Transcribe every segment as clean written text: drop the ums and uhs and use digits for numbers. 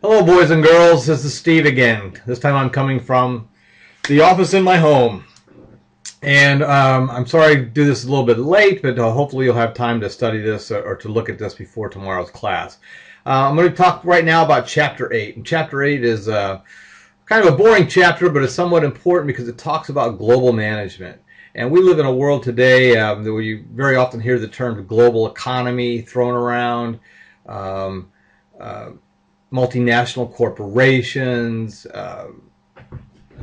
Hello, boys and girls. This is Steve again. This time I'm coming from the office in my home. And I'm sorry to do this a little bit late, but hopefully you'll have time to study this or to look at this before tomorrow's class. I'm going to talk right now about Chapter 8. And Chapter 8 is kind of a boring chapter, but it's somewhat important because it talks about global management. And we live in a world today where you very often hear the term global economy thrown around. Multinational corporations,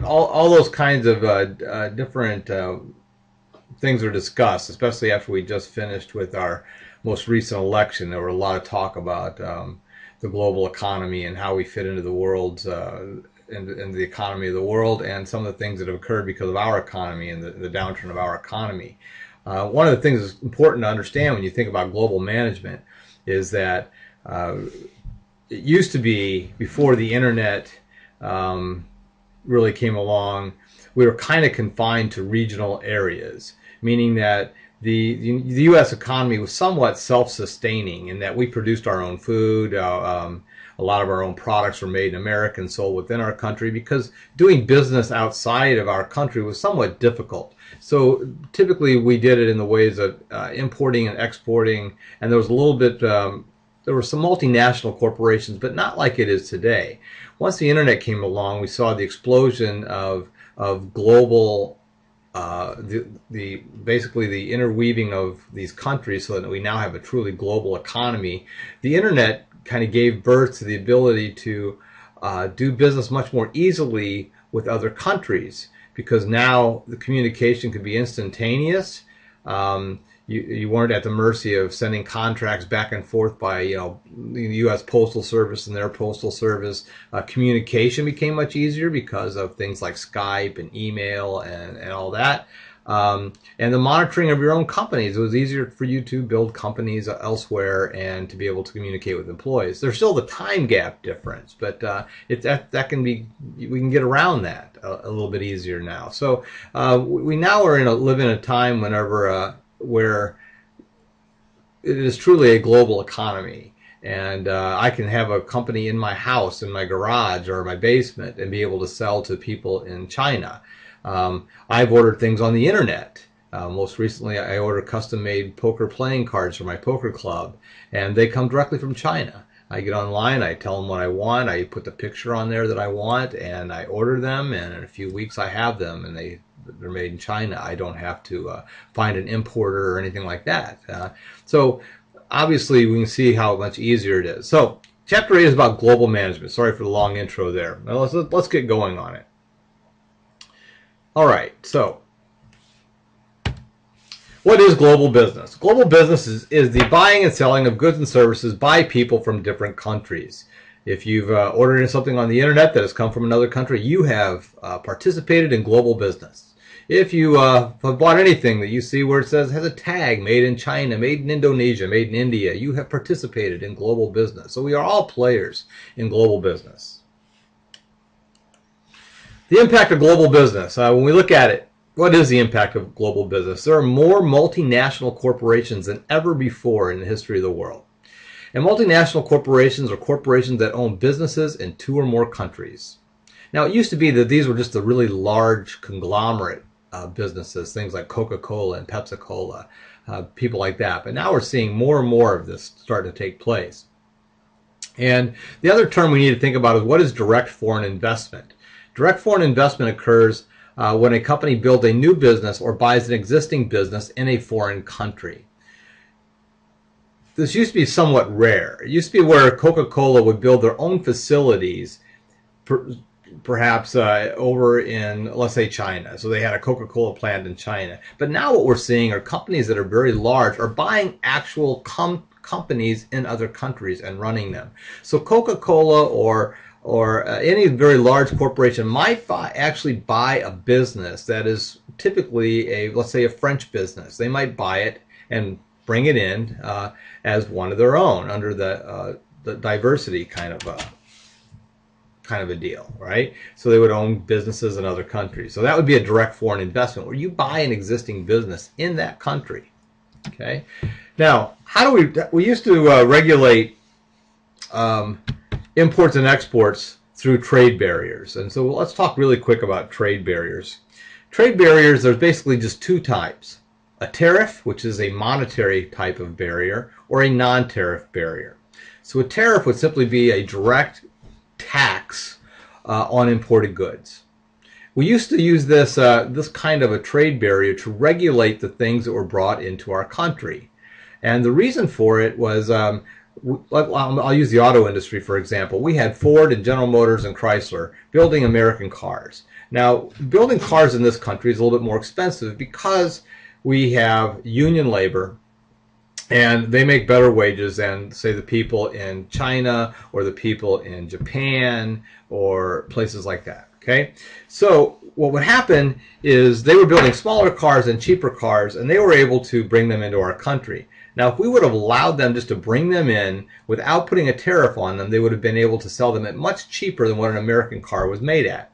all those kinds of different things are discussed, especially after we just finished with our most recent election. There were a lot of talk about the global economy and how we fit into the world's into the economy of the world, and some of the things that have occurred because of our economy and the downturn of our economy. One of the things that's important to understand when you think about global management is that it used to be, before the internet really came along, we were kind of confined to regional areas, meaning that the U.S. economy was somewhat self-sustaining in that we produced our own food. A lot of our own products were made in America and sold within our country, because doing business outside of our country was somewhat difficult. So typically we did it in the ways of importing and exporting, and there was a little bit there were some multinational corporations, but not like it is today. Once the internet came along, we saw the explosion of global, basically the interweaving of these countries, so that we now have a truly global economy. The internet kind of gave birth to the ability to do business much more easily with other countries, because now the communication could be instantaneous. You weren't at the mercy of sending contracts back and forth by, the U.S. Postal Service and their Postal Service. Communication became much easier because of things like Skype and email and all that. And the monitoring of your own companies. It was easier for you to build companies elsewhere and to be able to communicate with employees. There's still the time gap difference, but that can be, we can get around that a little bit easier now. So we now are live in a time where it is truly a global economy, and I can have a company in my house, in my garage, or my basement, and be able to sell to people in China. I've ordered things on the internet. Most recently, I ordered custom-made poker playing cards for my poker club, and they come directly from China. I get online, I tell them what I want, I put the picture on there that I want, and I order them, and in a few weeks I have them, and they're made in China. I don't have to find an importer or anything like that. So obviously we can see how much easier it is. So Chapter 8 is about global management. Sorry for the long intro there. Now let's get going on it. All right, so what is global business? Global business is the buying and selling of goods and services by people from different countries. If you've ordered something on the internet that has come from another country, you have participated in global business. If you have bought anything that you see where it says has a tag made in China, made in Indonesia, made in India, you have participated in global business. So we are all players in global business. The impact of global business. When we look at it, what is the impact of global business? There are more multinational corporations than ever before in the history of the world. And multinational corporations are corporations that own businesses in 2 or more countries. Now, it used to be that these were just the really large conglomerate businesses, things like Coca-Cola and Pepsi-Cola, people like that. But now we're seeing more and more of this starting to take place. And the other term we need to think about is, what is direct foreign investment? Direct foreign investment occurs when a company builds a new business or buys an existing business in a foreign country. This used to be somewhat rare. It used to be where Coca-Cola would build their own facilities, perhaps over in, let's say, China. So they had a Coca-Cola plant in China. But now what we're seeing are companies that are very large are buying actual companies in other countries and running them. So Coca-Cola or any very large corporation might actually buy a business that is typically let's say a French business. They might buy it and bring it in as one of their own under the diversity kind of a deal, right? So they would own businesses in other countries. So that would be a direct foreign investment, where you buy an existing business in that country. Okay. Now, how do we used to regulate imports and exports through trade barriers. And so let's talk really quick about trade barriers. Trade barriers, there's basically just two types. A tariff, which is a monetary type of barrier, or a non-tariff barrier. So a tariff would simply be a direct tax on imported goods. We used to use this kind of a trade barrier to regulate the things that were brought into our country. And the reason for it was, I'll use the auto industry for example. We had Ford and General Motors and Chrysler building American cars. Now, building cars in this country is a little bit more expensive because we have union labor, and they make better wages than, say, the people in China or the people in Japan or places like that. Okay, so what would happen is they were building smaller cars and cheaper cars, and they were able to bring them into our country. Now, if we would have allowed them just to bring them in without putting a tariff on them, they would have been able to sell them at much cheaper than what an American car was made at.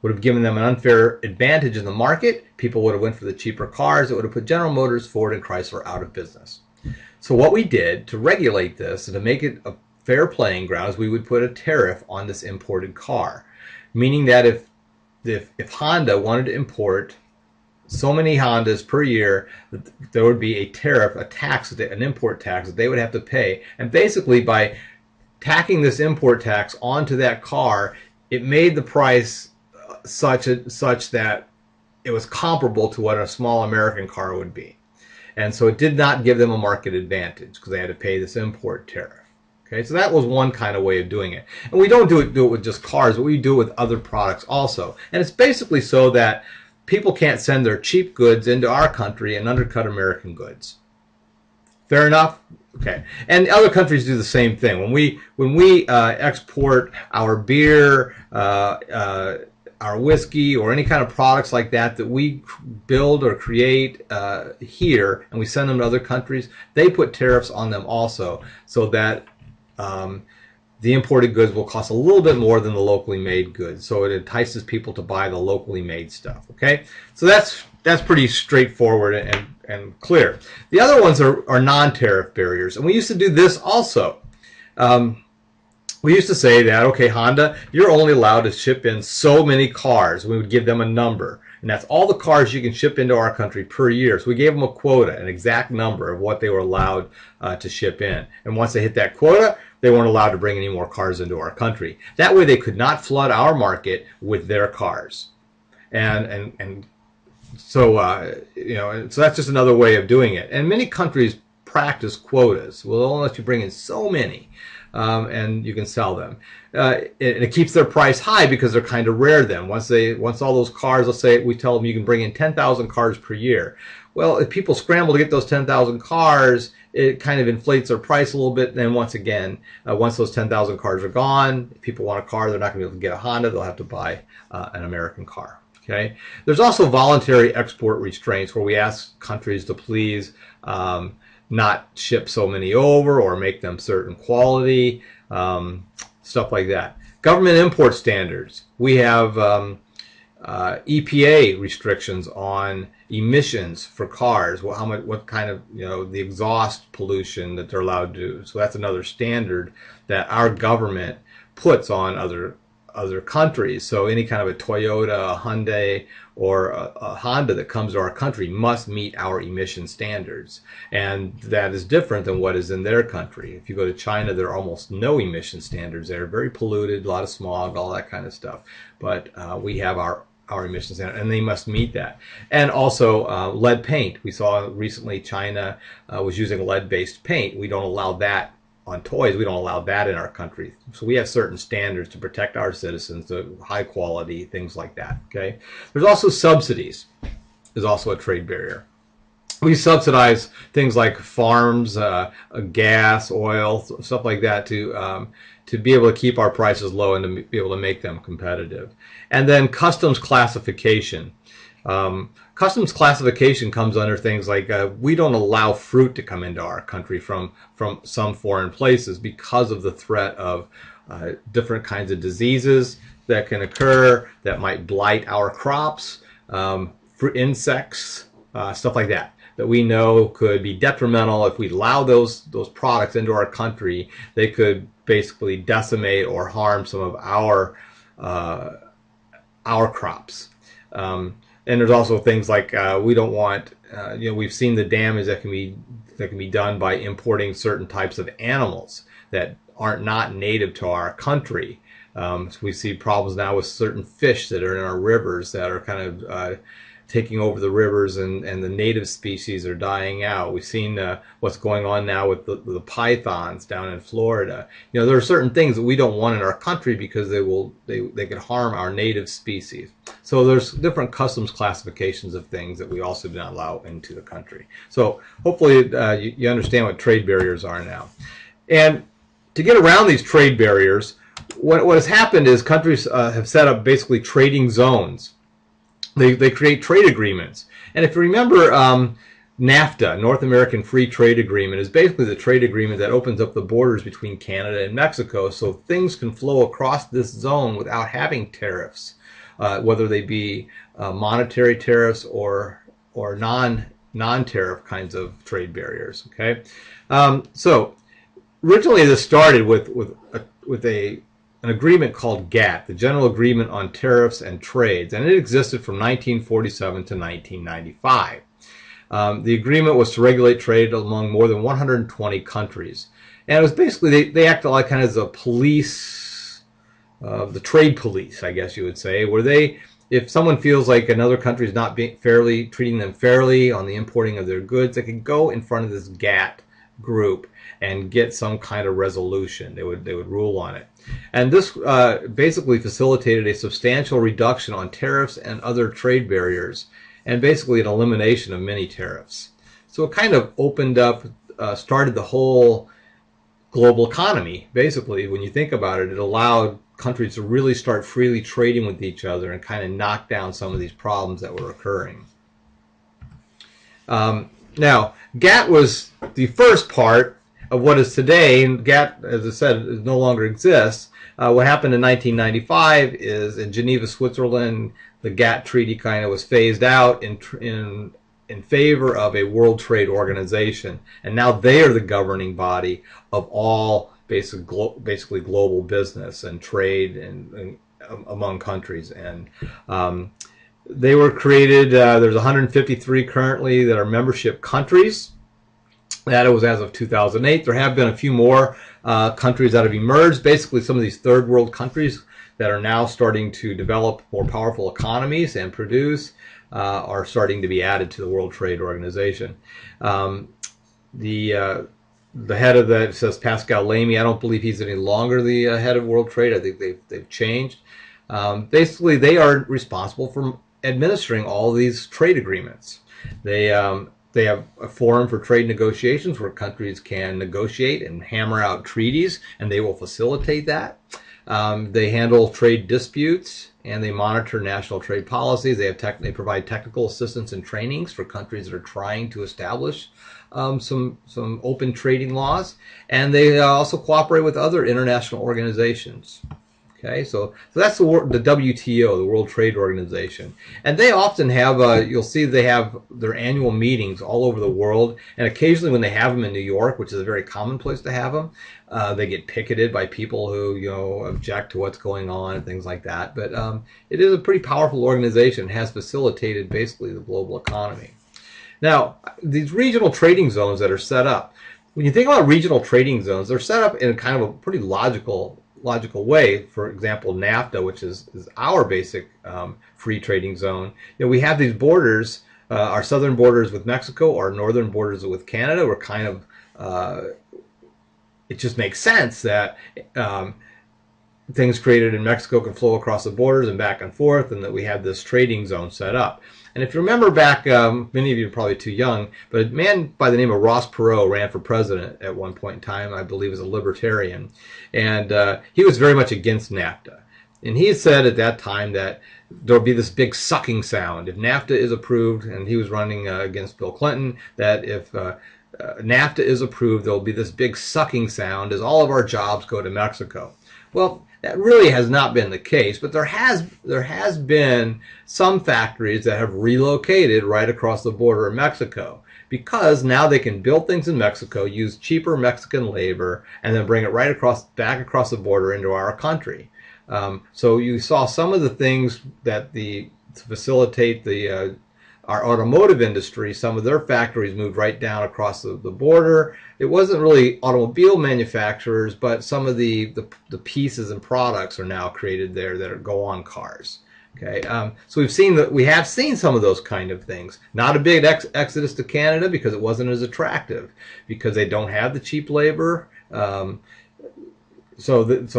Would have given them an unfair advantage in the market. People would have went for the cheaper cars. It would have put General Motors, Ford, and Chrysler out of business. So what we did to regulate this and to make it a fair playing ground is we would put a tariff on this imported car. Meaning that if Honda wanted to import so many Hondas per year, there would be a tariff, a tax, an import tax that they would have to pay. And basically by tacking this import tax onto that car, it made the price such that it was comparable to what a small American car would be. And so it did not give them a market advantage because they had to pay this import tariff. Okay, so that was one kind of way of doing it. And we don't do it with just cars, but we do it with other products also. And it's basically so that people can't send their cheap goods into our country and undercut American goods. Fair enough? Okay. And other countries do the same thing. When we export our beer, our whiskey, or any kind of products like that that we build or create here, and we send them to other countries, they put tariffs on them also, so that the imported goods will cost a little bit more than the locally made goods. So it entices people to buy the locally made stuff. Okay, so that's pretty straightforward and clear. The other ones are non-tariff barriers, and we used to do this also. We used to say that, okay, Honda, you're only allowed to ship in so many cars. We would give them a number, and that's all the cars you can ship into our country per year. So we gave them a quota, an exact number of what they were allowed to ship in. And once they hit that quota, they weren't allowed to bring any more cars into our country. That way they could not flood our market with their cars. And so, so that's just another way of doing it. And many countries practice quotas. Well, they'll let you bring in so many. And you can sell them. It keeps their price high because they're kind of rare then. Once all those cars, let's say we tell them you can bring in 10,000 cars per year. Well, if people scramble to get those 10,000 cars, it kind of inflates their price a little bit. Then once again, once those 10,000 cars are gone, if people want a car, they're not going to be able to get a Honda. They'll have to buy an American car. Okay. There's also voluntary export restraints where we ask countries to please not ship so many over or make them certain quality, stuff like that. Government import standards. We have EPA restrictions on emissions for cars. Well, what kind of, the exhaust pollution that they're allowed to do. So that's another standard that our government puts on other countries. So any kind of a Toyota, a Hyundai, or a Honda that comes to our country must meet our emission standards. And that is different than what is in their country. If you go to China, there are almost no emission standards. They're very polluted, a lot of smog, all that kind of stuff. But we have our emission standard, and they must meet that. And also lead paint. We saw recently China was using lead-based paint. We don't allow that on toys. We don't allow that in our country. So we have certain standards to protect our citizens, the high quality, things like that. Okay. There's also subsidies. Is also a trade barrier. We subsidize things like farms, gas, oil, stuff like that to be able to keep our prices low and to be able to make them competitive. And then customs classification. Customs classification comes under things like we don't allow fruit to come into our country from some foreign places because of the threat of different kinds of diseases that can occur that might blight our crops, fruit insects, stuff like that. that we know could be detrimental. If we allow those products into our country, they could basically decimate or harm some of our crops. And there's also things like we don't want. We've seen the damage that can be done by importing certain types of animals that aren't not native to our country. So we see problems now with certain fish that are in our rivers that are kind of taking over the rivers, and the native species are dying out. We've seen what's going on now with the pythons down in Florida. There are certain things that we don't want in our country because they could harm our native species. So there's different customs classifications of things that we also do not allow into the country. So hopefully you understand what trade barriers are now. And to get around these trade barriers, what has happened is countries have set up basically trading zones. They create trade agreements. And if you remember, NAFTA, North American Free Trade Agreement, is basically the trade agreement that opens up the borders between Canada and Mexico so things can flow across this zone without having tariffs, whether they be monetary tariffs or non-tariff kinds of trade barriers. Okay, so originally this started with an agreement called GATT, the General Agreement on Tariffs and Trades, and it existed from 1947 to 1995. The agreement was to regulate trade among more than 120 countries. And it was basically, they acted like kind of as a police, the trade police, I guess you would say, where if someone feels like another country is not treating them fairly on the importing of their goods, they could go in front of this GATT group and get some kind of resolution. They would rule on it. And this basically facilitated a substantial reduction on tariffs and other trade barriers, and basically an elimination of many tariffs. So it kind of opened up, started the whole global economy. Basically, when you think about it, it allowed countries to really start freely trading with each other and kind of knock down some of these problems that were occurring. Now, GATT was the first part of what is today, and GATT, as I said, no longer exists. What happened in 1995 is in Geneva, Switzerland, the GATT treaty kind of was phased out in favor of a World Trade Organization, and now they are the governing body of all basically global business and trade and among countries. And they were created. There's 153 currently that are membership countries. That was as of 2008. There have been a few more countries that have emerged. Basically, some of these third world countries that are now starting to develop more powerful economies and produce are starting to be added to the World Trade Organization. The head of that says Pascal Lamy. I don't believe he's any longer the head of World Trade. I think they've changed. Basically, they are responsible for administering all these trade agreements. They have a forum for trade negotiations where countries can negotiate and hammer out treaties, and they will facilitate that. They handle trade disputes, and they monitor national trade policies. They provide technical assistance and trainings for countries that are trying to establish some open trading laws, and they also cooperate with other international organizations. Okay, so that's the WTO, the World Trade Organization, and they often have. You'll see they have their annual meetings all over the world, and occasionally when they have them in New York, which is a very common place to have them, they get picketed by people who object to what's going on and things like that. But it is a pretty powerful organization. It has facilitated basically the global economy. Now, these regional trading zones that are set up. When you think about regional trading zones, they're set up in kind of a pretty logical way. For example, NAFTA, which is our basic free trading zone. We have these borders, our southern borders with Mexico, our northern borders with Canada. We're kind of, it just makes sense that things created in Mexico can flow across the borders and back and forth, and that we have this trading zone set up. And if you remember back, many of you are probably too young, but a man by the name of Ross Perot ran for president at one point in time, I believe as a libertarian, and he was very much against NAFTA. And he had said at that time that there will be this big sucking sound if NAFTA is approved, and he was running against Bill Clinton, that if NAFTA is approved, there will be this big sucking sound as all of our jobs go to Mexico. Well, that really has not been the case, but there has been some factories that have relocated right across the border of Mexico because now they can build things in Mexico, use cheaper Mexican labor, and then bring it right back across the border into our country. So you saw some of the things that to facilitate our automotive industry, some of their factories moved right down across the border. It wasn't really automobile manufacturers, but some of the pieces and products are now created there that go on cars. Okay, so we have seen some of those kind of things. Not a big exodus to Canada because it wasn't as attractive, because they don't have the cheap labor. So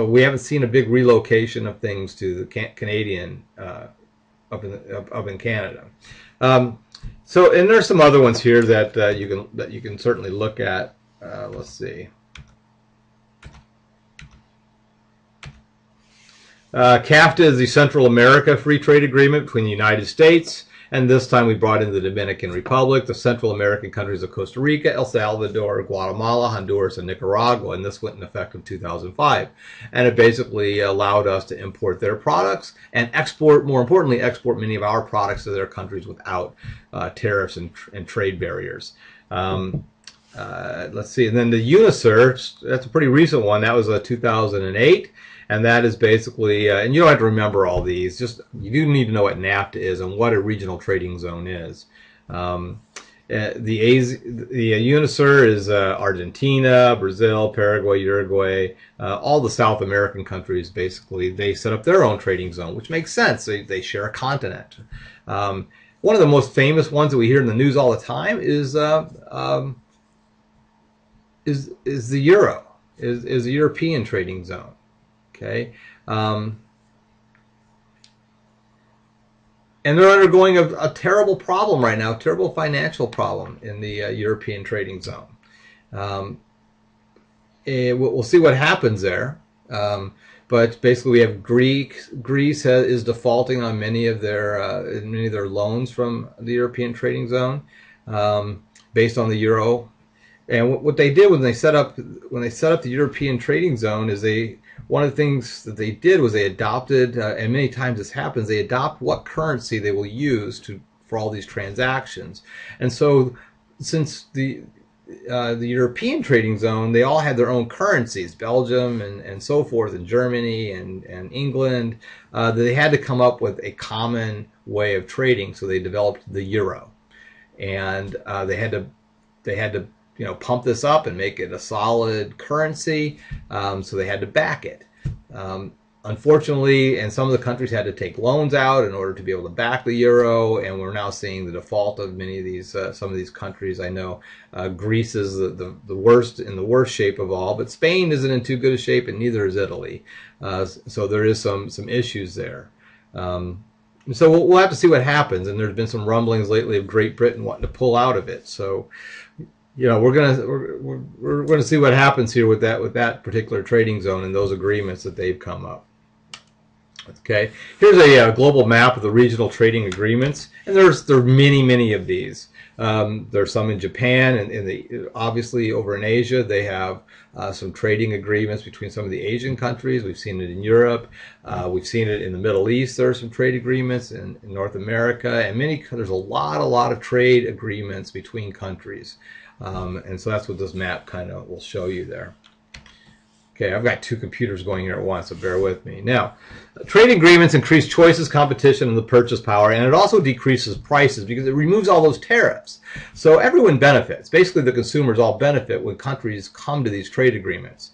we haven't seen a big relocation of things to the Canadian up in Canada. So, and there's some other ones here that you can certainly look at. Let's see. CAFTA is the Central America Free Trade Agreement between the United States, and this time we brought in the Dominican Republic, the Central American countries of Costa Rica, El Salvador, Guatemala, Honduras, and Nicaragua, and this went in effect in 2005. And it basically allowed us to import their products and export, more importantly, export many of our products to their countries without tariffs and trade barriers. Let's see, and then the UNICER, that's a pretty recent one. That was 2008. And that is basically, and you don't have to remember all these, just you do need to know what NAFTA is and what a regional trading zone is. The UNICER is Argentina, Brazil, Paraguay, Uruguay, all the South American countries. Basically, they set up their own trading zone, which makes sense. They share a continent. One of the most famous ones that we hear in the news all the time is the euro, is the European trading zone. Okay, and they're undergoing a terrible problem right now, a terrible financial problem in the European trading zone. We'll see what happens there. But basically, we have Greece is defaulting on many of their loans from the European trading zone based on the euro. And what they did when they set up the European trading zone is one of the things that they did was they adopted, and many times this happens, they adopt what currency they will use for all these transactions. And so, since the European trading zone, they all had their own currencies, Belgium and so forth, and Germany and England. They had to come up with a common way of trading, so they developed the euro, and they had to pump this up and make it a solid currency, so they had to back it. Unfortunately, and some of the countries had to take loans out in order to be able to back the euro, and we're now seeing the default of many of these, some of these countries. I know Greece is the worst, in the worst shape of all, but Spain isn't in too good a shape, and neither is Italy. So there is some issues there. So we'll have to see what happens, and there's been some rumblings lately of Great Britain wanting to pull out of it. So we're gonna see what happens here with that particular trading zone and those agreements that they've come up. Okay, here's a global map of the regional trading agreements, and there are many of these. There's some in Japan, and obviously over in Asia they have some trading agreements between some of the Asian countries. We've seen it in Europe. We've seen it in the Middle East. There are some trade agreements in North America, and there's a lot of trade agreements between countries. And so that's what this map kind of will show you there. Okay, I've got two computers going here at once, so bear with me. Now, trade agreements increase choices, competition, and the purchase power, and it also decreases prices because it removes all those tariffs. So everyone benefits. Basically, the consumers all benefit when countries come to these trade agreements.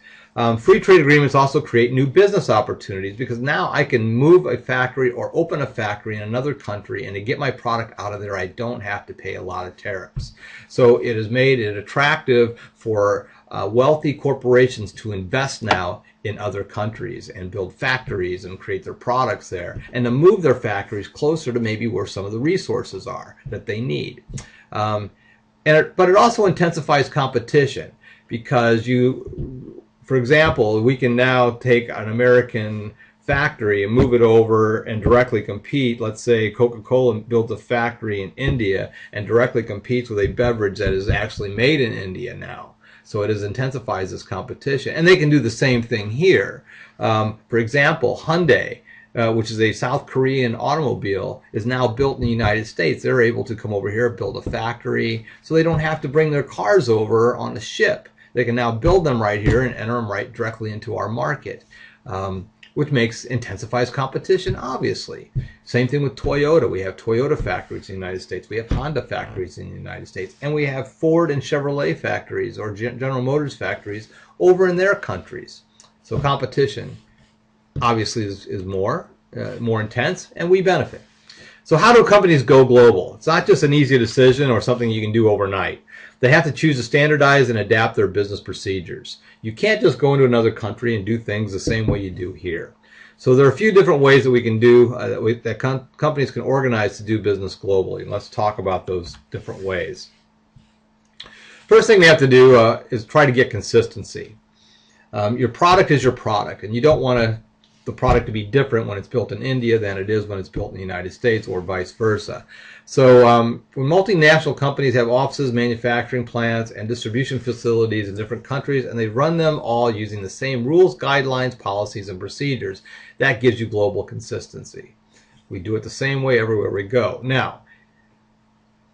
Free trade agreements also create new business opportunities because now I can move a factory or open a factory in another country, and to get my product out of there, I don't have to pay a lot of tariffs. So it has made it attractive for wealthy corporations to invest now in other countries and build factories and create their products there, and to move their factories closer to maybe where some of the resources are that they need. But it also intensifies competition because for example, we can now take an American factory and move it over and directly compete. Let's say Coca-Cola builds a factory in India and directly competes with a beverage that is actually made in India now. So it intensifies this competition. And they can do the same thing here. For example, Hyundai which is a South Korean automobile, is now built in the United States. They're able to come over here, build a factory, so they don't have to bring their cars over on a ship. They can now build them right here and enter them right directly into our market, which intensifies competition, obviously. Same thing with Toyota. We have Toyota factories in the United States. We have Honda factories in the United States. And we have Ford and Chevrolet factories, or General Motors factories, over in their countries. So competition, obviously, is more intense, and we benefit. So how do companies go global? It's not just an easy decision or something you can do overnight. They have to choose to standardize and adapt their business procedures. You can't just go into another country and do things the same way you do here. So there are a few different ways that we can do, that companies can organize to do business globally. And let's talk about those different ways. First thing they have to do is try to get consistency. Your product is your product, and you don't want the product to be different when it's built in India than it is when it's built in the United States, or vice versa. So when multinational companies have offices, manufacturing plants, and distribution facilities in different countries, and they run them all using the same rules, guidelines, policies, and procedures, that gives you global consistency. We do it the same way everywhere we go. Now,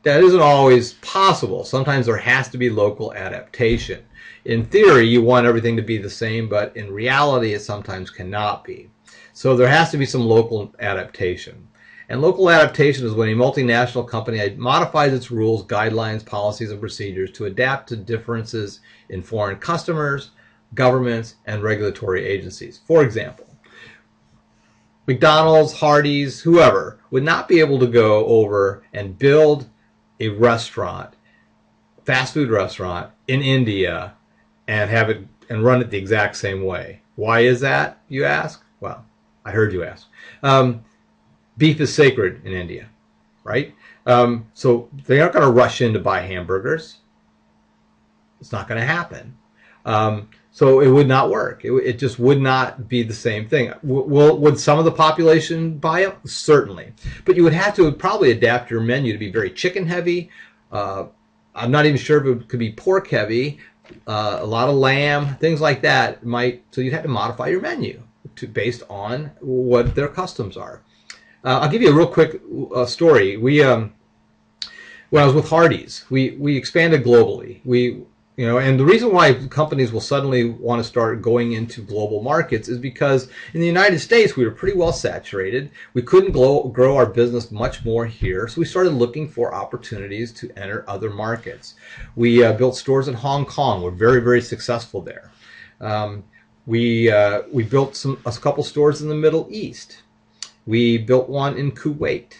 that isn't always possible. Sometimes there has to be local adaptation. In theory, you want everything to be the same, but in reality, it sometimes cannot be. So there has to be some local adaptation. And local adaptation is when a multinational company modifies its rules, guidelines, policies, and procedures to adapt to differences in foreign customers, governments, and regulatory agencies. For example, McDonald's, Hardee's, whoever, would not be able to go over and build a restaurant, fast food restaurant, in India and have it and run it the exact same way. Why is that, you ask? Well, I heard you ask. Beef is sacred in India, right? So they aren't going to rush in to buy hamburgers. It's not going to happen. So it would not work. It just would not be the same thing. Would some of the population buy it? Certainly. But you would have to probably adapt your menu to be very chicken heavy. I'm not even sure if it could be pork heavy. A lot of lamb, things like that so you'd have to modify your menu based on what their customs are. I'll give you a real quick story. When I was with Hardee's, we expanded globally. And the reason why companies will suddenly want to start going into global markets is because in the United States we were pretty well saturated. We couldn't grow our business much more here, so we started looking for opportunities to enter other markets. We built stores in Hong Kong. We're very, very successful there. We built a couple stores in the Middle East. We built one in Kuwait,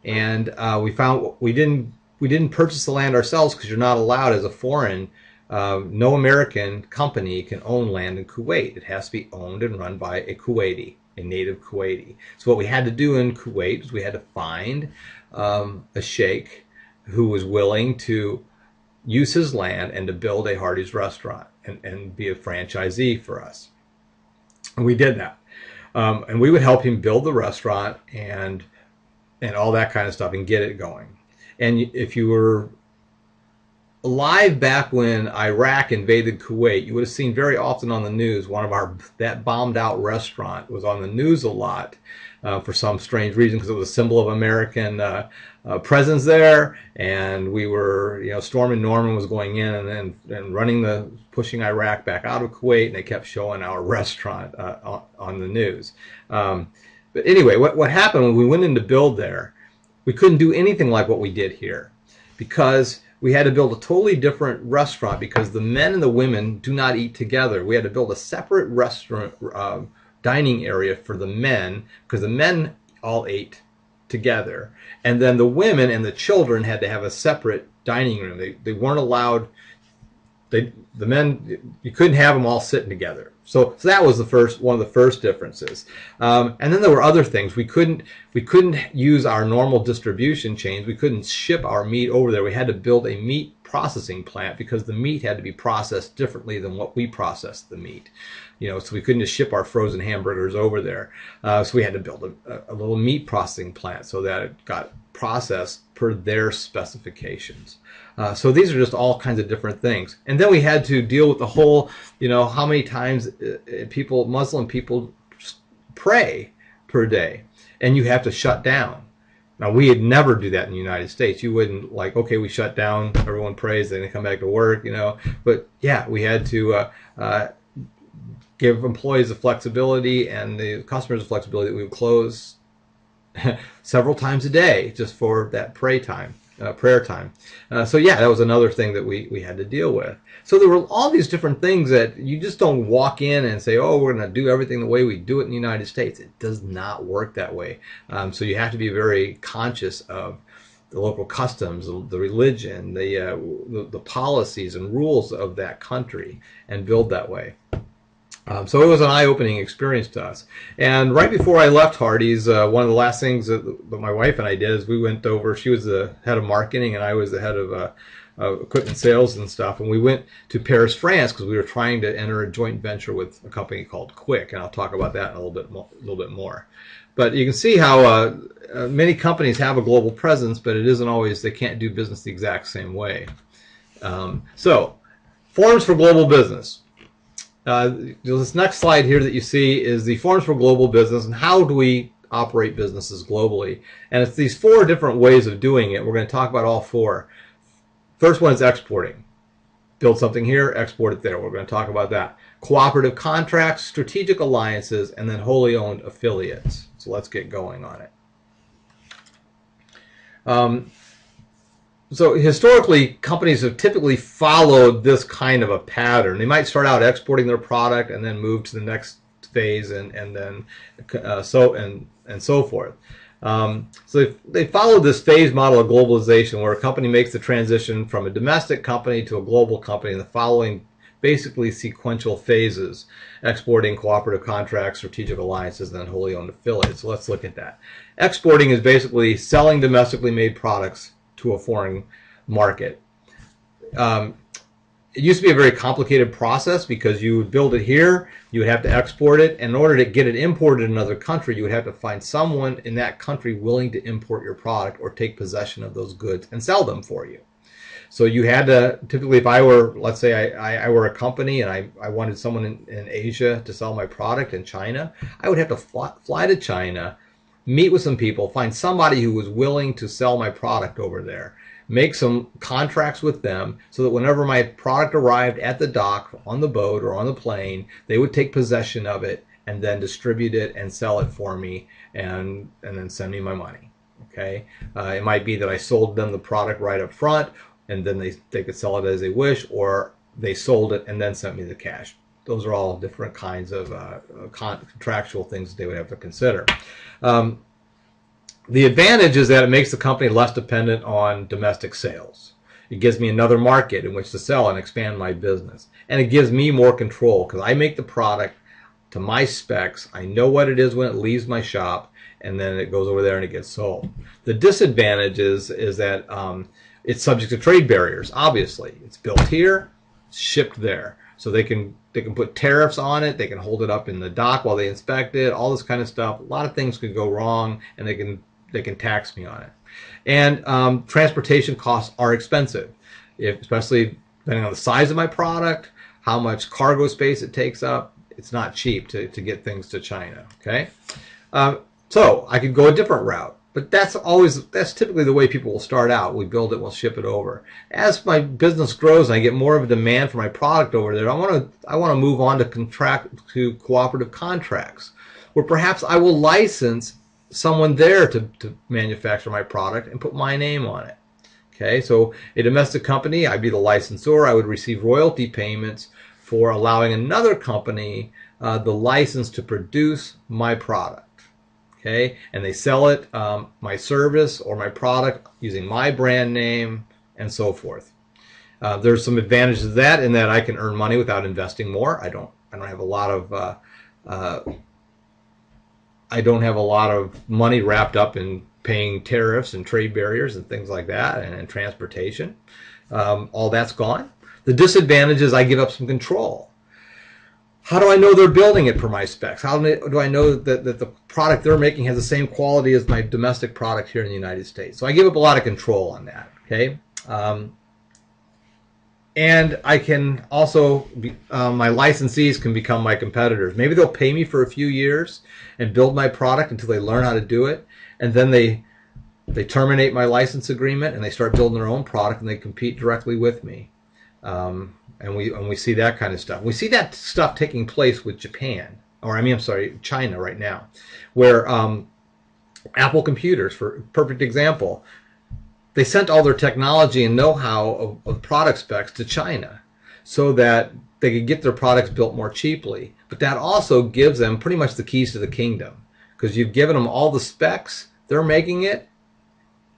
and we found we didn't purchase the land ourselves because you're not allowed as a foreign. No American company can own land in Kuwait. It has to be owned and run by a Kuwaiti, a native Kuwaiti. So what we had to do in Kuwait was we had to find a sheikh who was willing to use his land and to build a Hardee's restaurant and be a franchisee for us. And we did that. And we would help him build the restaurant and all that kind of stuff and get it going. And if you were alive back when Iraq invaded Kuwait, you would have seen very often on the news that bombed out restaurant was on the news a lot for some strange reason, because it was a symbol of American presence there, and we were, Storm Norman was going in and pushing Iraq back out of Kuwait, and they kept showing our restaurant on the news. But anyway, what happened when we went in to build there, we couldn't do anything like what we did here because we had to build a totally different restaurant because the men and the women do not eat together. We had to build a separate restaurant dining area for the men because the men all ate together. And then the women and the children had to have a separate dining room. They weren't allowed, the men, you couldn't have them all sitting together. So that was one of the first differences. And then there were other things. We couldn't use our normal distribution chains. We couldn't ship our meat over there. We had to build a meat processing plant because the meat had to be processed differently than what we processed the meat. So we couldn't just ship our frozen hamburgers over there. So we had to build a little meat processing plant so that it got processed per their specifications. So these are just all kinds of different things. And then we had to deal with the whole, how many times Muslim people pray per day, and you have to shut down. Now, we'd never do that in the United States. You wouldn't like, okay, we shut down, everyone prays, then they come back to work, you know. But yeah, we had to give employees the flexibility and the customers the flexibility that we would close several times a day just for that prayer time. So yeah, that was another thing that we had to deal with. So there were all these different things that you just don't walk in and say, oh, we're going to do everything the way we do it in the United States. It does not work that way. So you have to be very conscious of the local customs, the religion, the policies and rules of that country, and build that way. So it was an eye-opening experience to us. And right before I left Hardee's, one of the last things that my wife and I did is we went over, she was the head of marketing and I was the head of equipment sales and stuff, and we went to Paris, France, because we were trying to enter a joint venture with a company called Quick, and I'll talk about that in a little bit more. But you can see how many companies have a global presence, but it isn't always, they can't do business the exact same way. So, forms for global business. This next slide here that you see is the forms for global business and how do we operate businesses globally. And it's these 4 different ways of doing it. We're going to talk about all 4. First one is exporting. Build something here, export it there. We're going to talk about that. Cooperative contracts, strategic alliances, and then wholly owned affiliates. So let's get going on it. So historically, companies have typically followed this kind of a pattern. They might start out exporting their product and then move to the next phase and then so forth. So they follow this phase model of globalization where a company makes the transition from a domestic company to a global company in the following basically sequential phases: exporting, cooperative contracts, strategic alliances, and then wholly owned affiliates. So let's look at that. Exporting is basically selling domestically made products to a foreign market. It used to be a very complicated process because you would build it here, you would have to export it, and in order to get it imported in another country, you would have to find someone in that country willing to import your product or take possession of those goods and sell them for you. So you had to, typically if I were, let's say I were a company and I wanted someone in Asia to sell my product in China, I would have to fly to China, meet with some people, find somebody who was willing to sell my product over there, make some contracts with them so that whenever my product arrived at the dock, on the boat, or on the plane, they would take possession of it and then distribute it and sell it for me and then send me my money. Okay, it might be that I sold them the product right up front and then they could sell it as they wish, or they sold it and then sent me the cash. Those are all different kinds of contractual things that they would have to consider. The advantage is that it makes the company less dependent on domestic sales. It gives me another market in which to sell and expand my business. And it gives me more control because I make the product to my specs. I know what it is when it leaves my shop, and then it goes over there and it gets sold. The disadvantage is that it's subject to trade barriers, obviously. It's built here, shipped there. So they can put tariffs on it, they can hold it up in the dock while they inspect it, all this kind of stuff. A lot of things could go wrong, and they can tax me on it. And transportation costs are expensive, especially depending on the size of my product, how much cargo space it takes up. It's not cheap to get things to China. Okay, so I could go a different route. But that's typically the way people will start out. We build it, we'll ship it over. As my business grows and I get more of a demand for my product over there, I want to move on to cooperative contracts, where perhaps I will license someone there to manufacture my product and put my name on it. Okay, so a domestic company, I'd be the licensor. I would receive royalty payments for allowing another company the license to produce my product. Okay, and they sell it, my service or my product, using my brand name and so forth. There's some advantages to that in that I can earn money without investing more. I don't have a lot of money wrapped up in paying tariffs and trade barriers and things like that, and transportation. All that's gone. The disadvantage is I give up some control. How do I know they're building it per my specs? How do I know that the product they're making has the same quality as my domestic product here in the United States? So I give up a lot of control on that. Okay. And I can also, my licensees can become my competitors. Maybe they'll pay me for a few years and build my product until they learn how to do it. And then they terminate my license agreement and they start building their own product and they compete directly with me. And we see that kind of stuff. We see that stuff taking place with Japan, or I'm sorry, China right now, where Apple computers, for a perfect example, they sent all their technology and know-how of product specs to China so that they could get their products built more cheaply. But that also gives them pretty much the keys to the kingdom, because you've given them all the specs, they're making it.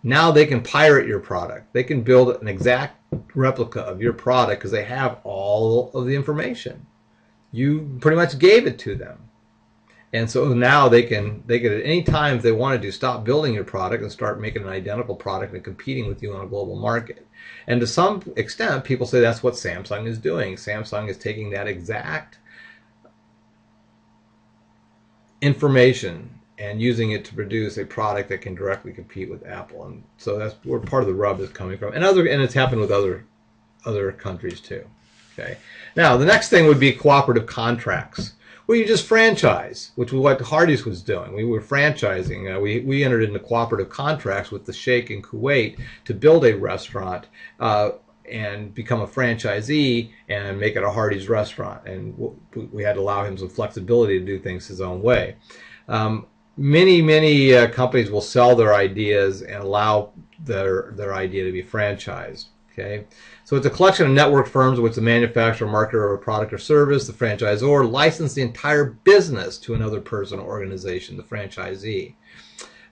Now they can pirate your product. They can build an exact replica of your product because they have all of the information. You pretty much gave it to them. And so now they can at any time if they wanted to stop building your product and start making an identical product and competing with you on a global market. And to some extent, people say that's what Samsung is doing. Samsung is taking that exact information and using it to produce a product that can directly compete with Apple. And so that's where part of the rub is coming from. And it's happened with other countries too. Okay. Now the next thing would be cooperative contracts, where you just franchise, which was what Hardee's was doing. We were franchising. We entered into cooperative contracts with the Sheikh in Kuwait to build a restaurant and become a franchisee and make it a Hardee's restaurant. And we had to allow him some flexibility to do things his own way. Many companies will sell their ideas and allow their idea to be franchised. Okay, so it's a collection of network firms in which the manufacturer, marketer of a product or service, the franchisor, license the entire business to another person or organization, the franchisee.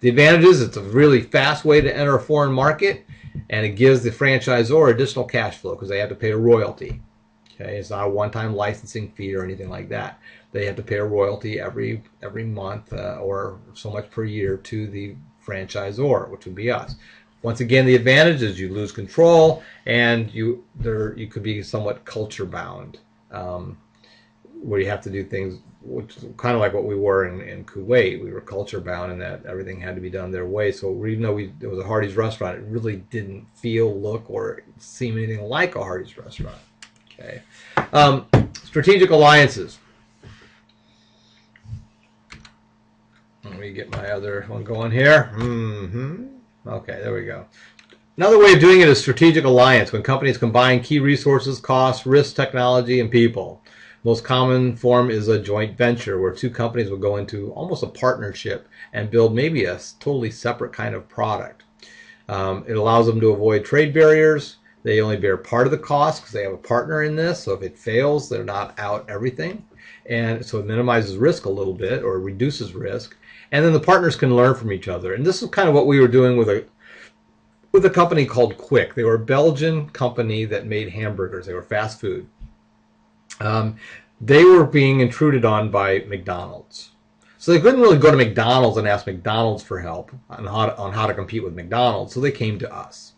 The advantage is it's a really fast way to enter a foreign market, and it gives the franchisor additional cash flow because they have to pay a royalty. Okay, it's not a one-time licensing fee or anything like that. They have to pay a royalty every month or so much per year to the franchisor, which would be us. Once again, the advantage is you lose control, and you could be somewhat culture bound, where you have to do things, which is kind of like what we were in Kuwait. We were culture bound in that everything had to be done their way. So even though it was a Hardee's restaurant, it really didn't feel, look, or seem anything like a Hardee's restaurant. Okay, strategic alliances. Let me get my other one going here. Okay, there we go. Another way of doing it is strategic alliance, when companies combine key resources, costs, risks, technology, and people. Most common form is a joint venture, where two companies will go into almost a partnership and build maybe a totally separate kind of product. It allows them to avoid trade barriers. They only bear part of the cost because they have a partner in this, so if it fails, they're not out everything. And so it minimizes risk a little bit, or reduces risk. And then the partners can learn from each other. And this is kind of what we were doing with a company called Quick. They were a Belgian company that made hamburgers. They were fast food. They were being intruded on by McDonald's. So they couldn't really go to McDonald's and ask McDonald's for help on how to compete with McDonald's. So they came to us.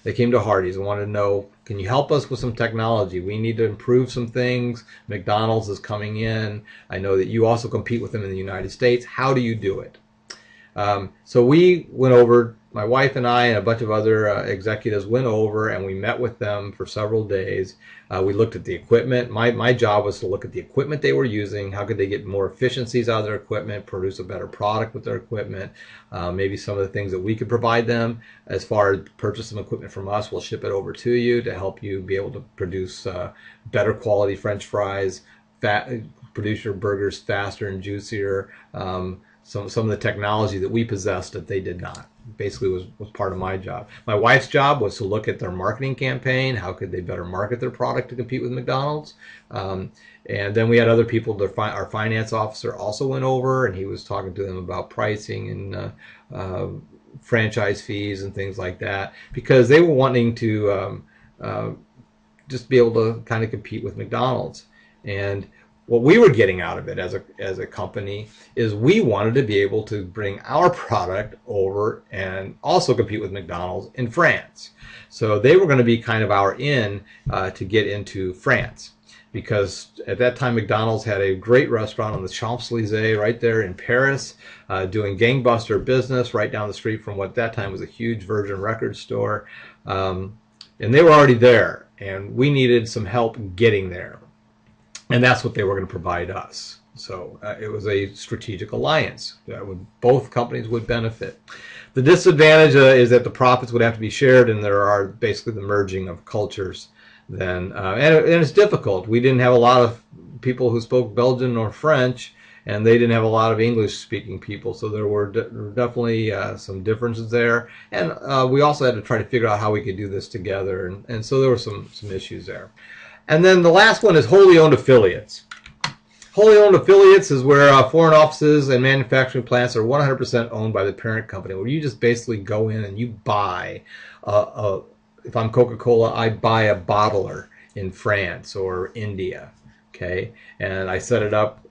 They came to Hardee's and wanted to know, can you help us with some technology? We need to improve some things. McDonald's is coming in. I know that you also compete with them in the United States. How do you do it? So we went over, my wife and I and a bunch of other executives went over and we met with them for several days. We looked at the equipment. My job was to look at the equipment they were using. How could they get more efficiencies out of their equipment, produce a better product with their equipment, maybe some of the things that we could provide them. As far as purchase some equipment from us, we'll ship it over to you to help you be able to produce better quality French fries, produce your burgers faster and juicier. Some of the technology that we possessed that they did not. Basically was part of my job. My wife's job was to look at their marketing campaign. How could they better market their product to compete with McDonald's? And then we had other people. Our finance officer also went over, and he was talking to them about pricing and franchise fees and things like that, because they were wanting to just be able to kind of compete with McDonald's. And what we were getting out of it as a company is we wanted to be able to bring our product over and also compete with McDonald's in France. So they were going to be kind of our in to get into France, because at that time McDonald's had a great restaurant on the Champs-Élysées right there in Paris, doing gangbuster business right down the street from what at that time was a huge Virgin Records store. And they were already there. and we needed some help getting there. And that's what they were going to provide us. So it was a strategic alliance that both companies would benefit. The disadvantage is that the profits would have to be shared, and there are basically the merging of cultures. Then and it's difficult. We didn't have a lot of people who spoke Belgian or French, and they didn't have a lot of English-speaking people. So there were definitely some differences there. And we also had to try to figure out how we could do this together. And so there were some issues there. And then the last one is wholly owned affiliates. Wholly owned affiliates is where foreign offices and manufacturing plants are 100% owned by the parent company, where you just basically go in and you buy, if I'm Coca-Cola, I buy a bottler in France or India, okay? And I set it up,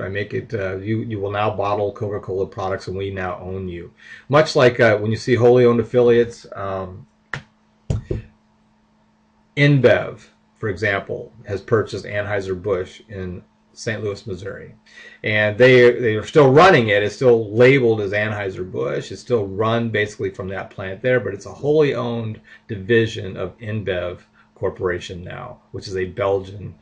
I make it, you will now bottle Coca-Cola products and we now own you. Much like when you see wholly owned affiliates, InBev, for example, has purchased Anheuser-Busch in St. Louis, Missouri. And they are still running it. It's still labeled as Anheuser-Busch. It's still run basically from that plant there, but it's a wholly owned division of InBev Corporation now, which is a Belgian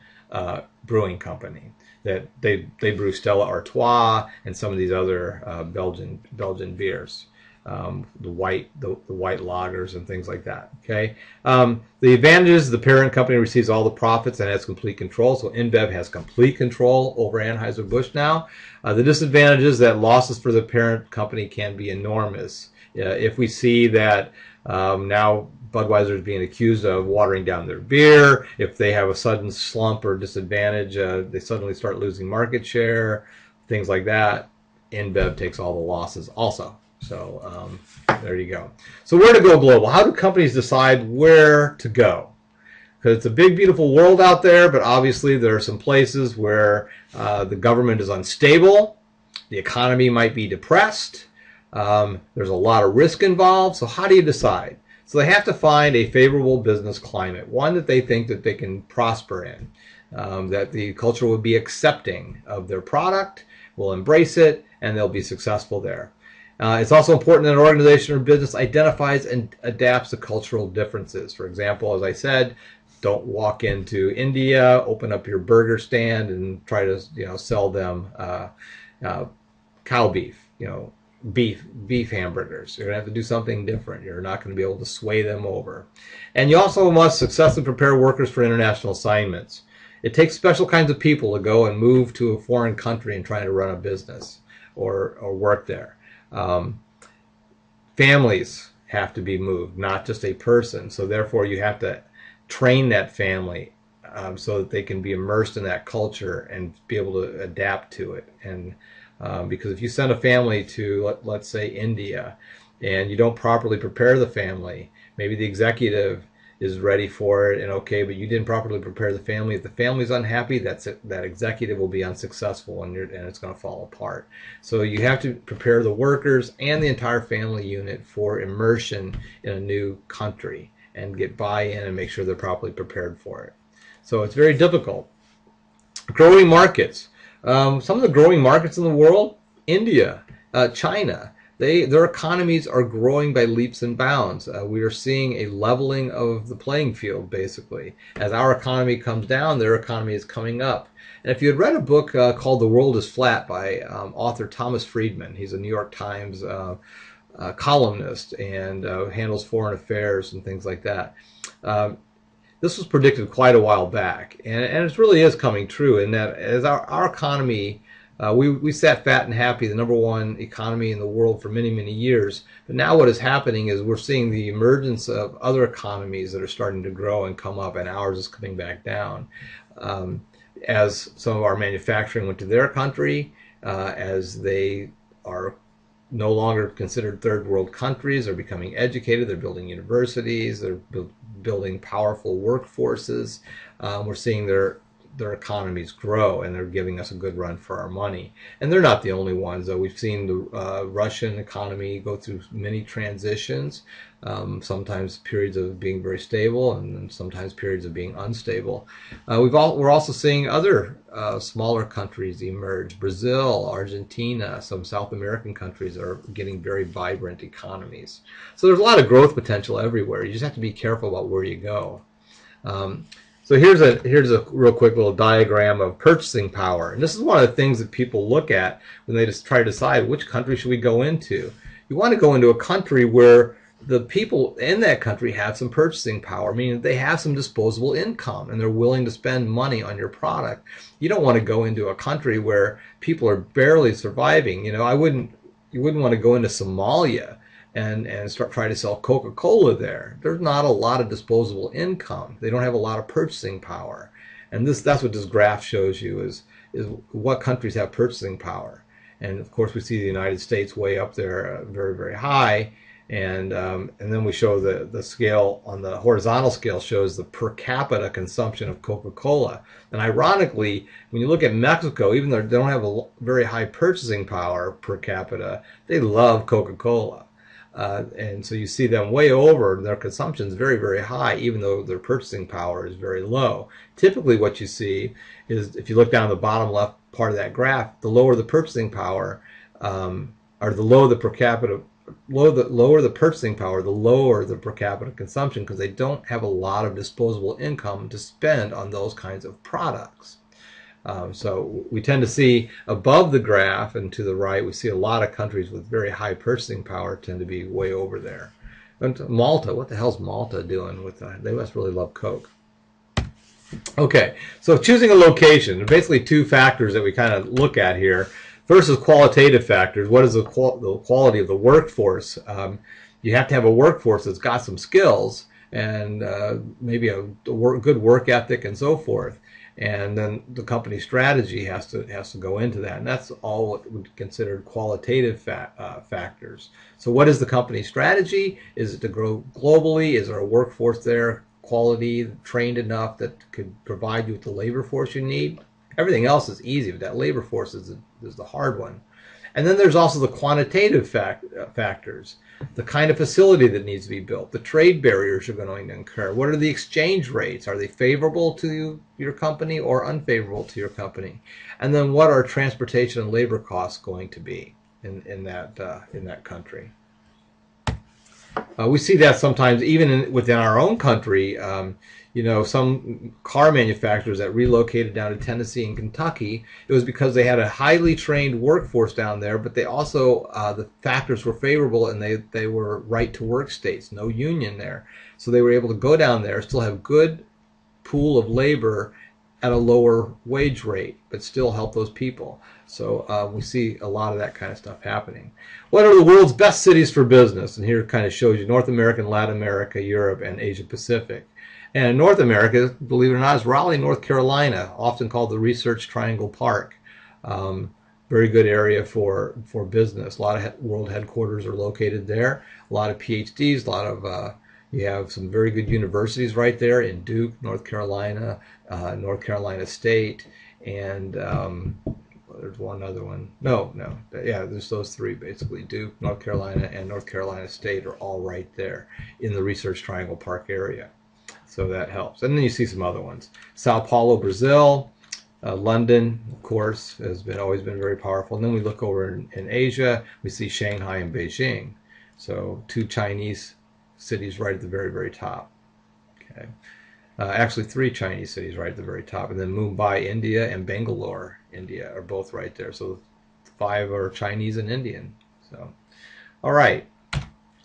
brewing company. That they brew Stella Artois and some of these other Belgian beers. The white lagers and things like that. Okay. The advantages: the parent company receives all the profits and has complete control. So InBev has complete control over Anheuser-Busch now. The disadvantages: that losses for the parent company can be enormous. If we see that now Budweiser is being accused of watering down their beer, if they have a sudden slump or disadvantage, they suddenly start losing market share, things like that. InBev takes all the losses also. So there you go. So where to go global? How do companies decide where to go? Because it's a big, beautiful world out there, but obviously there are some places where the government is unstable, the economy might be depressed, there's a lot of risk involved. So how do you decide? So they have to find a favorable business climate, one that they think that they can prosper in, that the culture will be accepting of their product, will embrace it, and they'll be successful there. It's also important that an organization or business identifies and adapts to cultural differences. For example, as I said, don't walk into India, open up your burger stand, and try to sell them cow beef, beef hamburgers. You're going to have to do something different. You're not going to be able to sway them over. And you also must successfully prepare workers for international assignments. It takes special kinds of people to go and move to a foreign country and try to run a business or work there. Families have to be moved, not just a person. So therefore you have to train that family so that they can be immersed in that culture and be able to adapt to it. And because if you send a family to, let's say, India, and you don't properly prepare the family, maybe the executive is ready for it and okay, but you didn't properly prepare the family. If the family's unhappy, that executive will be unsuccessful and it's going to fall apart. So you have to prepare the workers and the entire family unit for immersion in a new country and get buy-in and make sure they're properly prepared for it. So it's very difficult. Growing markets. Some of the growing markets in the world: India, China. Their economies are growing by leaps and bounds. We are seeing a leveling of the playing field, basically. As our economy comes down, their economy is coming up. And if you had read a book called The World is Flat by author Thomas Friedman, he's a New York Times columnist and handles foreign affairs and things like that. This was predicted quite a while back, and it really is coming true in that as our economy, we sat fat and happy, the #1 economy in the world for many, many years. But now what is happening is we're seeing the emergence of other economies that are starting to grow and come up, and ours is coming back down. As some of our manufacturing went to their country, as they are no longer considered third world countries, they're becoming educated, they're building universities, they're building powerful workforces. We're seeing their economies grow, and they're giving us a good run for our money. And they're not the only ones, though. We've seen the Russian economy go through many transitions, sometimes periods of being very stable and sometimes periods of being unstable. We're also seeing other smaller countries emerge. Brazil, Argentina, some South American countries are getting very vibrant economies. So there's a lot of growth potential everywhere. You just have to be careful about where you go. So here's a real quick little diagram of purchasing power, and this is one of the things that people look at when they just try to decide which country should we go into. You want to go into a country where the people in that country have some purchasing power, meaning they have some disposable income and they're willing to spend money on your product. You don't want to go into a country where people are barely surviving. You wouldn't want to go into Somalia and start trying to sell Coca-Cola there. There's not a lot of disposable income. They don't have a lot of purchasing power. And that's what this graph shows you is what countries have purchasing power. And of course we see the United States way up there, very, very high. And then we show the scale on the horizontal scale shows the per capita consumption of Coca-Cola. And ironically, when you look at Mexico, even though they don't have a very high purchasing power per capita, they love Coca-Cola. And so you see them way over, their consumption is very, very high, even though their purchasing power is very low. Typically what you see is, if you look down the bottom left part of that graph, the lower the purchasing power, or the lower the per capita, lower the purchasing power, the lower the per capita consumption, because they don't have a lot of disposable income to spend on those kinds of products. So we tend to see above the graph and to the right, we see a lot of countries with very high purchasing power tend to be way over there. And Malta, what the hell's Malta doing with that? They must really love Coke. Okay, so choosing a location, basically two factors that we kind of look at here. First is qualitative factors. What is the quality of the workforce? You have to have a workforce that's got some skills and maybe a good work ethic and so forth. And then the company strategy has to go into that, and that's all what we consider qualitative factors. So what is the company strategy? Is it to grow globally? Is there a workforce there, quality, trained enough that could provide you with the labor force you need? Everything else is easy, but that labor force is the hard one. And then there's also the quantitative factors. The kind of facility that needs to be built, the trade barriers you're going to incur. What are the exchange rates? Are they favorable to your company or unfavorable to your company? And then what are transportation and labor costs going to be in that country? We see that sometimes even within our own country. Some car manufacturers that relocated down to Tennessee and Kentucky, it was because they had a highly trained workforce down there, but they also, the factors were favorable and they were right to work states, no union there. So they were able to go down there, still have good pool of labor at a lower wage rate, but still help those people. So we see a lot of that kind of stuff happening. What are the world's best cities for business? And here it kind of shows you North America, Latin America, Europe, and Asia Pacific. And in North America, believe it or not, is Raleigh, North Carolina, often called the Research Triangle Park. Very good area for business. A lot of world headquarters are located there. A lot of PhDs, you have some very good universities right there in Duke, North Carolina, North Carolina State, and there's one other one. There's those three basically. Duke, North Carolina, and North Carolina State are all right there in the Research Triangle Park area. So that helps. And then you see some other ones. Sao Paulo, Brazil, London, of course, has always been very powerful. And then we look over in Asia, we see Shanghai and Beijing. So two Chinese cities right at the very, very top. Okay, actually three Chinese cities right at the very top. And then Mumbai, India, and Bangalore, India are both right there. So 5 are Chinese and Indian. So, all right,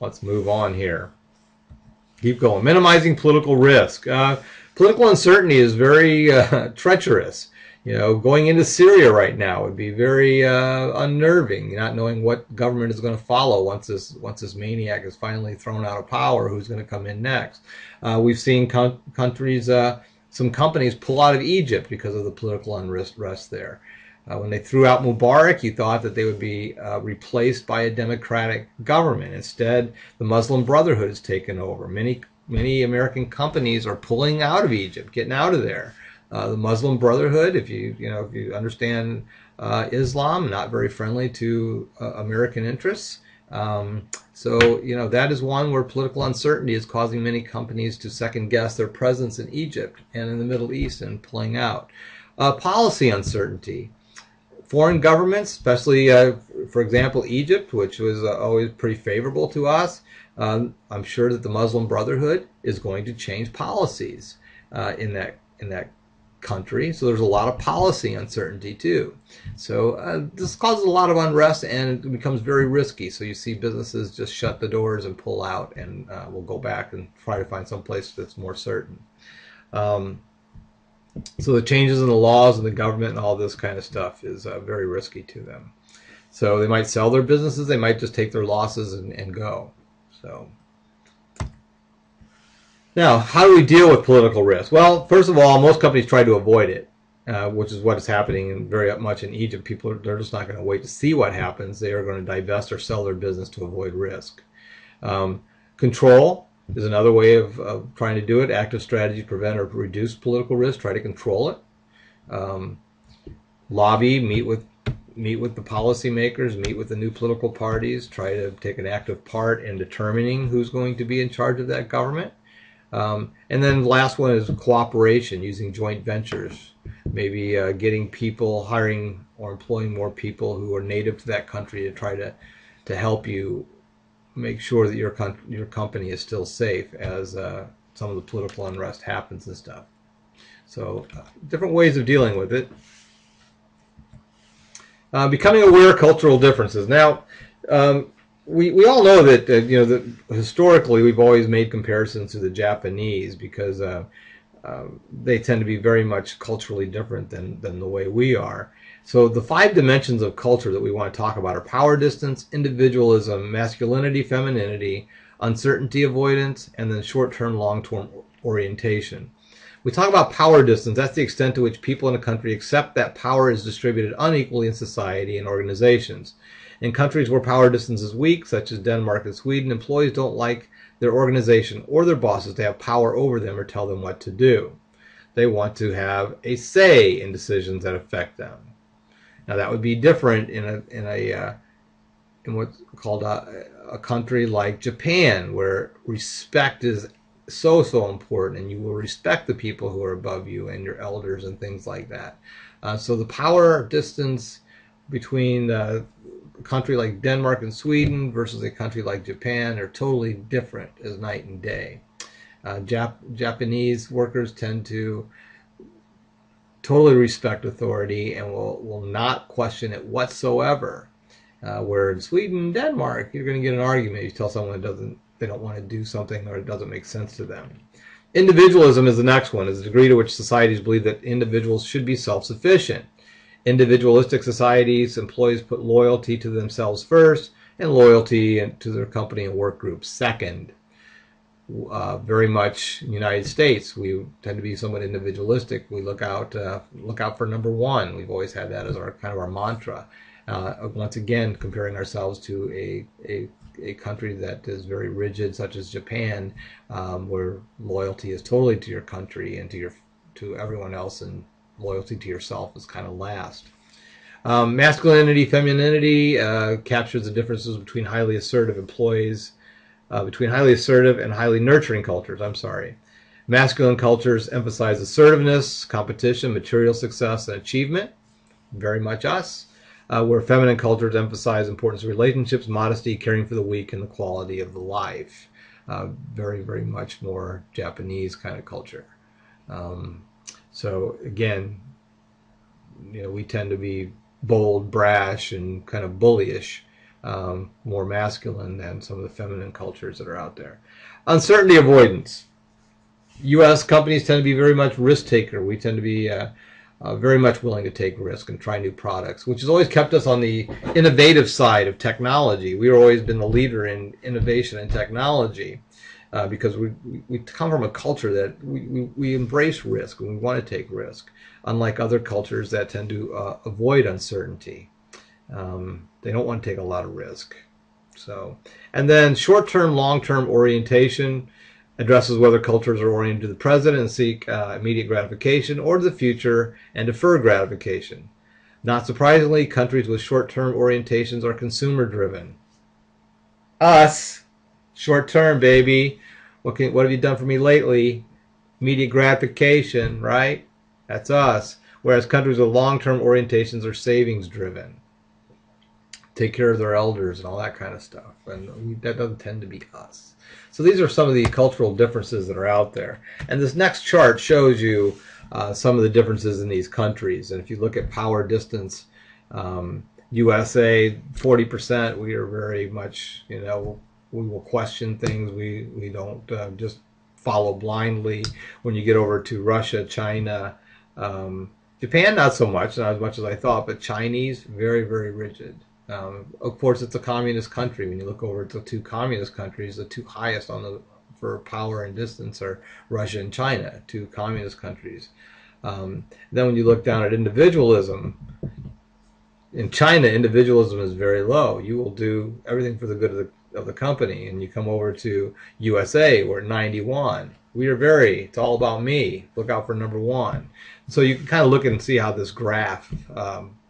let's move on here. Keep going. Minimizing political risk. Political uncertainty is very treacherous. Going into Syria right now would be very unnerving, not knowing what government is going to follow once this maniac is finally thrown out of power, who's going to come in next. We've seen some companies pull out of Egypt because of the political unrest there. When they threw out Mubarak, you thought that they would be replaced by a democratic government. Instead, the Muslim Brotherhood has taken over. Many American companies are pulling out of Egypt, getting out of there. The Muslim Brotherhood, if you understand Islam, not very friendly to American interests. So that is one where political uncertainty is causing many companies to second guess their presence in Egypt and in the Middle East and pulling out. Policy uncertainty. Foreign governments, especially, for example, Egypt, which was always pretty favorable to us, I'm sure that the Muslim Brotherhood is going to change policies. in that country. So there's a lot of policy uncertainty too. So this causes a lot of unrest, and it becomes very risky. So you see businesses just shut the doors and pull out, and will go back and try to find some place that's more certain. So the changes in the laws and the government and all this kind of stuff is very risky to them. So they might sell their businesses, they might just take their losses and go. So now, how do we deal with political risk? Well, first of all, most companies try to avoid it, which is what is happening very much in Egypt. People, they're just not going to wait to see what happens. They are going to divest or sell their business to avoid risk. Control is another way of trying to do it. Active strategies prevent or reduce political risk. Try to control it. Lobby, meet with the policymakers, meet with the new political parties. Try to take an active part in determining who's going to be in charge of that government. And then the last one is cooperation, using joint ventures. Maybe getting people, hiring or employing more people who are native to that country to try to help you make sure that your company is still safe as some of the political unrest happens and stuff. So different ways of dealing with it. Becoming aware of cultural differences. Now, we all know that that historically we've always made comparisons to the Japanese because they tend to be very much culturally different than the way we are. So the 5 dimensions of culture that we want to talk about are power distance, individualism, masculinity, femininity, uncertainty avoidance, and then short-term, long-term orientation. We talk about power distance. That's the extent to which people in a country accept that power is distributed unequally in society and organizations. In countries where power distance is weak, such as Denmark and Sweden, employees don't like their organization or their bosses to have power over them or tell them what to do. They want to have a say in decisions that affect them. Now that would be different in what's called a country like Japan, where respect is so important, and you will respect the people who are above you and your elders and things like that. So the power distance between a country like Denmark and Sweden versus a country like Japan are totally different as night and day. Japanese workers tend to totally respect authority and will not question it whatsoever. Where in Sweden and Denmark, you're going to get an argument. You tell someone they don't want to do something or it doesn't make sense to them. Individualism is the next one, is the degree to which societies believe that individuals should be self-sufficient. Individualistic societies, employees put loyalty to themselves first and loyalty to their company and work group second. Very much in the United States, we tend to be somewhat individualistic. We look out for number one. We've always had that as our kind of our mantra. Once again, comparing ourselves to a country that is very rigid, such as Japan, where loyalty is totally to your country and to everyone else, and loyalty to yourself is kind of last. Masculinity, femininity captures the differences between highly assertive employees. Between highly assertive and highly nurturing cultures. Masculine cultures emphasize assertiveness, competition, material success, and achievement. Very much us. Where feminine cultures emphasize importance of relationships, modesty, caring for the weak, and the quality of the life. Very, very much more Japanese kind of culture. So again, we tend to be bold, brash, and kind of bullyish. More masculine than some of the feminine cultures that are out there. Uncertainty avoidance. U.S. companies tend to be very much risk taker. We tend to be very much willing to take risk and try new products, which has always kept us on the innovative side of technology. We've always been the leader in innovation and technology because we come from a culture that we embrace risk and we want to take risk, unlike other cultures that tend to avoid uncertainty. They don't want to take a lot of risk. And then short-term, long-term orientation addresses whether cultures are oriented to the present and seek immediate gratification, or to the future and defer gratification. Not surprisingly, countries with short-term orientations are consumer-driven. Us, short-term, baby. What have you done for me lately? Immediate gratification, right? That's us. Whereas countries with long-term orientations are savings-driven. take care of their elders and all that kind of stuff. And that doesn't tend to be us. So these are some of the cultural differences that are out there. And this next chart shows you some of the differences in these countries. And if you look at power distance, USA, 40%, we are very much, we will question things. We don't just follow blindly. When you get over to Russia, China, Japan, not so much, not as much as I thought, but Chinese, very, very rigid. Of course, it's a communist country. When you look over at the two communist countries, the two highest for power and distance are Russia and China, two communist countries. Then when you look down at individualism, in China, individualism is very low. You will do everything for the good of the company. And you come over to USA, we're at 91. It's all about me. Look out for number one. So you can kind of look and see how this graph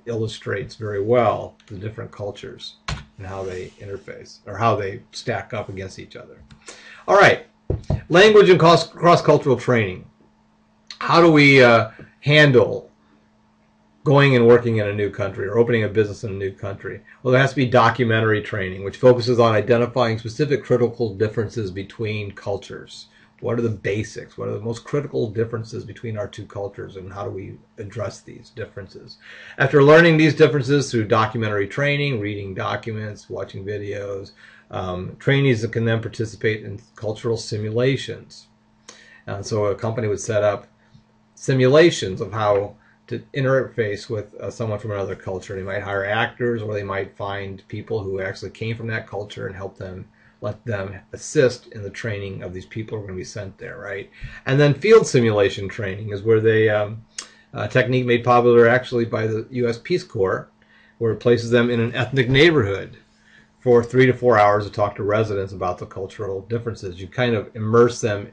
illustrates very well the different cultures and how they interface or how they stack up against each other. All right, language and cross-cultural training. How do we handle going and working in a new country or opening a business in a new country? Well, there has to be documentary training, which focuses on identifying specific critical differences between cultures. What are the basics? What are the most critical differences between our two cultures, and how do we address these differences? After learning these differences through documentary training, reading documents, watching videos, trainees can then participate in cultural simulations. So a company would set up simulations of how to interface with someone from another culture. They might hire actors, or they might find people who actually came from that culture and let them assist in the training of these people who are going to be sent there, right? And then field simulation training is where they, a technique made popular actually by the U.S. Peace Corps, where it places them in an ethnic neighborhood for 3 to 4 hours to talk to residents about the cultural differences. You kind of immerse them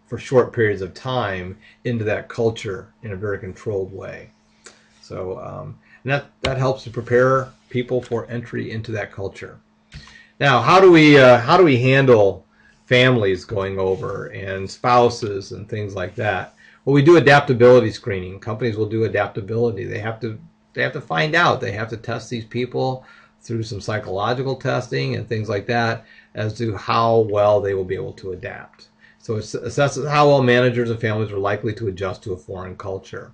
for short periods of time into that culture in a very controlled way. So and that helps to prepare people for entry into that culture. Now, how do we handle families going over and spouses and things like that? Well, we do adaptability screening. Companies will do adaptability. They have to find out. They have to test these people through some psychological testing and things like that as to how well they will be able to adapt. So it assesses how well managers and families are likely to adjust to a foreign culture.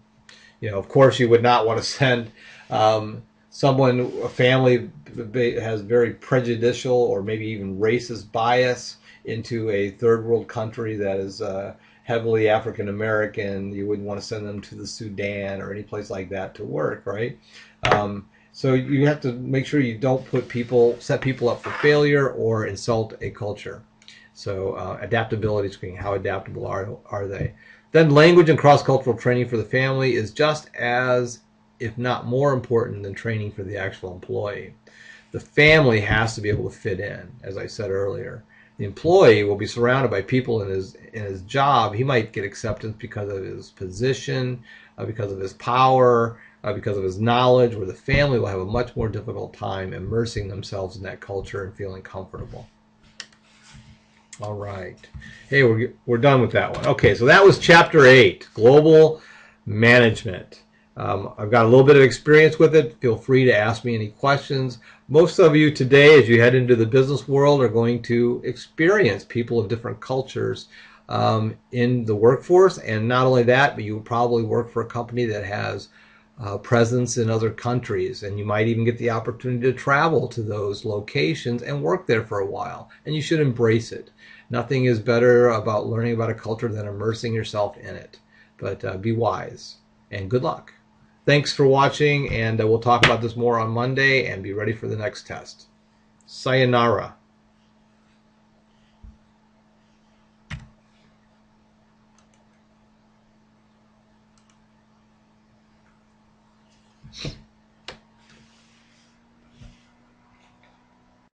Of course, you would not want to send a family has very prejudicial or maybe even racist bias into a third world country that is heavily African American. You wouldn't want to send them to the Sudan or any place like that to work, right? So you have to make sure you don't set people up for failure or insult a culture. So adaptability screening, how adaptable are they? Then language and cross-cultural training for the family is just as, if not more important than training for the actual employee. The family has to be able to fit in, as I said earlier. The employee will be surrounded by people in his job. He might get acceptance because of his position, because of his power, because of his knowledge, where the family will have a much more difficult time immersing themselves in that culture and feeling comfortable. All right. Hey, we're done with that one. Okay, so that was Chapter 8, Global Management. I've got a little bit of experience with it. Feel free to ask me any questions. Most of you today, as you head into the business world, are going to experience people of different cultures in the workforce. And not only that, but you will probably work for a company that has presence in other countries. And you might even get the opportunity to travel to those locations and work there for a while. And you should embrace it. Nothing is better about learning about a culture than immersing yourself in it. But be wise and good luck. Thanks for watching, and we'll talk about this more on Monday, and be ready for the next test. Sayonara.